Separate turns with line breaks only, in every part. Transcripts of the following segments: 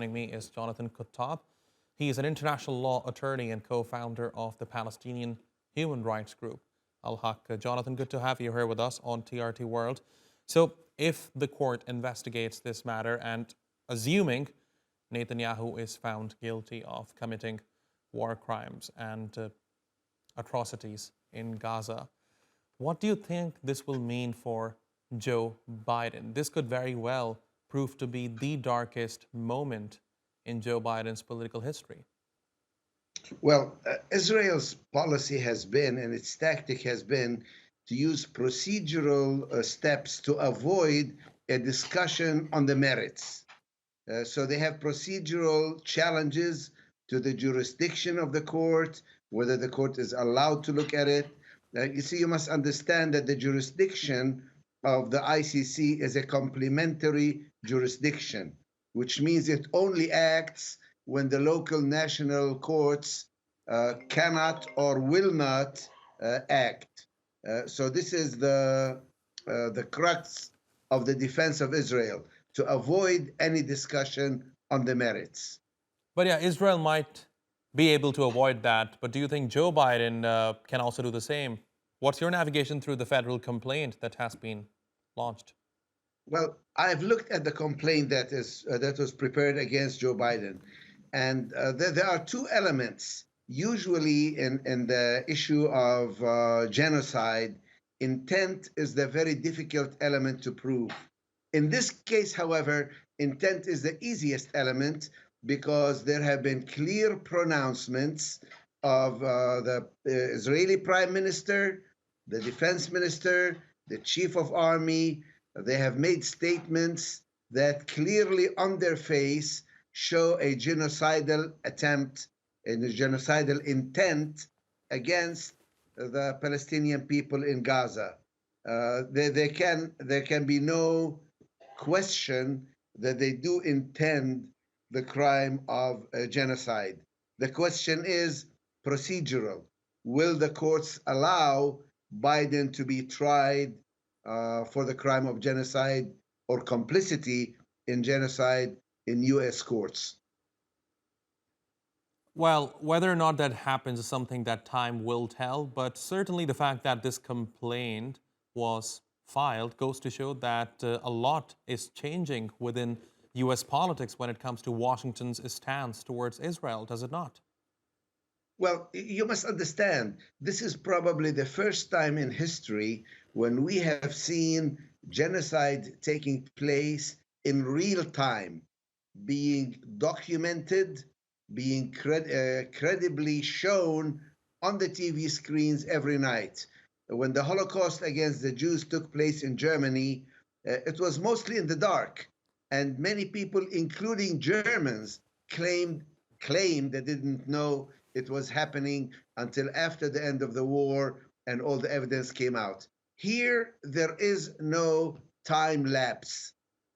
Joining me is Jonathan Kuttab. He is an international law attorney and co-founder of the Palestinian human rights group, Al-Haq. Jonathan, good to have you here with us on TRT World. So if the court investigates this matter and assuming Netanyahu is found guilty of committing war crimes and atrocities in Gaza, what do you think this will mean for Joe Biden? This could very well prove to be the darkest moment in Joe Biden's political history.
Well, Israel's policy has been, and its tactic has been, to use procedural steps to avoid a discussion on the merits. So they have procedural challenges to the jurisdiction of the court, whether the court is allowed to look at it. You see, you must understand that the jurisdiction of the ICC is a complementary jurisdiction, which means it only acts when the local national courts cannot or will not act. So this is the crux of the defense of Israel, to avoid any discussion on the merits.
But yeah, Israel might be able to avoid that. But do you think Joe Biden can also do the same? What's your navigation through the federal complaint that has been launched?
Well, I've looked at the complaint that was prepared against Joe Biden, and there are two elements. Usually, in the issue of genocide, intent is the very difficult element to prove. In this case, however, intent is the easiest element because there have been clear pronouncements of the Israeli prime minister, the defense minister, the chief of army. They have made statements that clearly on their face show a genocidal attempt and a genocidal intent against the Palestinian people in Gaza. There can be no question that they do intend the crime of genocide. The question is procedural. Will the courts allow Biden to be tried for the crime of genocide or complicity in genocide in U.S. courts?
Well, whether or not that happens is something that time will tell, but certainly the fact that this complaint was filed goes to show that a lot is changing within US politics when it comes to Washington's stance towards Israel, does it not?
Well, you must understand, this is probably the first time in history when we have seen genocide taking place in real time, being documented, being credibly shown on the TV screens every night. When the Holocaust against the Jews took place in Germany, it was mostly in the dark, and many people, including Germans, claimed they didn't know it was happening until after the end of the war and all the evidence came out. Here, there is no time lapse.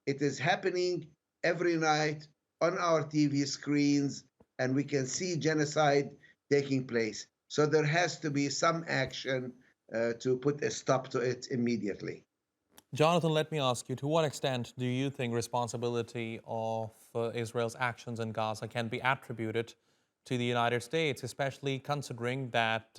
It is happening every night on our TV screens, and we can see genocide taking place. So there has to be some action to put a stop to it immediately.
Jonathan, let me ask you, to what extent do you think responsibility of Israel's actions in Gaza can be attributed to the United States, especially considering that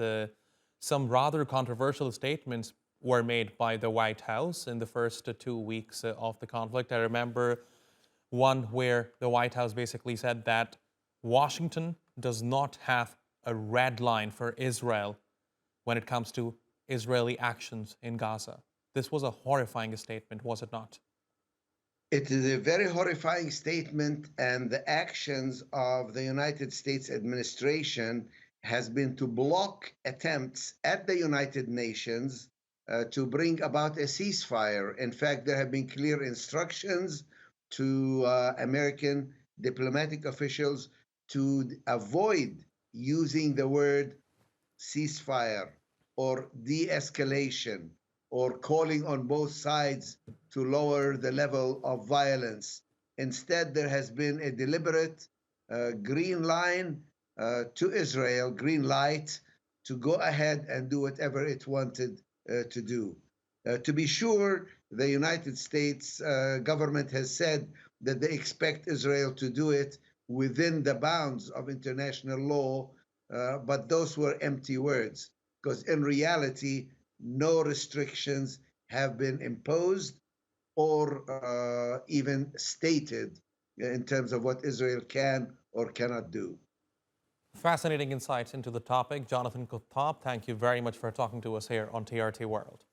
some rather controversial statements were made by the White House in the first 2 weeks of the conflict? I remember one where the White House basically said that Washington does not have a red line for Israel when it comes to Israeli actions in Gaza. This was a horrifying statement, was it not?
It is a very horrifying statement, and the actions of the United States administration has been to block attempts at the United Nations to bring about a ceasefire. In fact, there have been clear instructions to American diplomatic officials to avoid using the word ceasefire or de-escalation or calling on both sides to lower the level of violence. Instead, there has been a deliberate green line to Israel, green light, to go ahead and do whatever it wanted to do. To be sure, the United States government has said that they expect Israel to do it within the bounds of international law, but those were empty words, because in reality, no restrictions have been imposed or even stated in terms of what Israel can or cannot do.
Fascinating insights into the topic. Jonathan Kuttab, thank you very much for talking to us here on TRT World.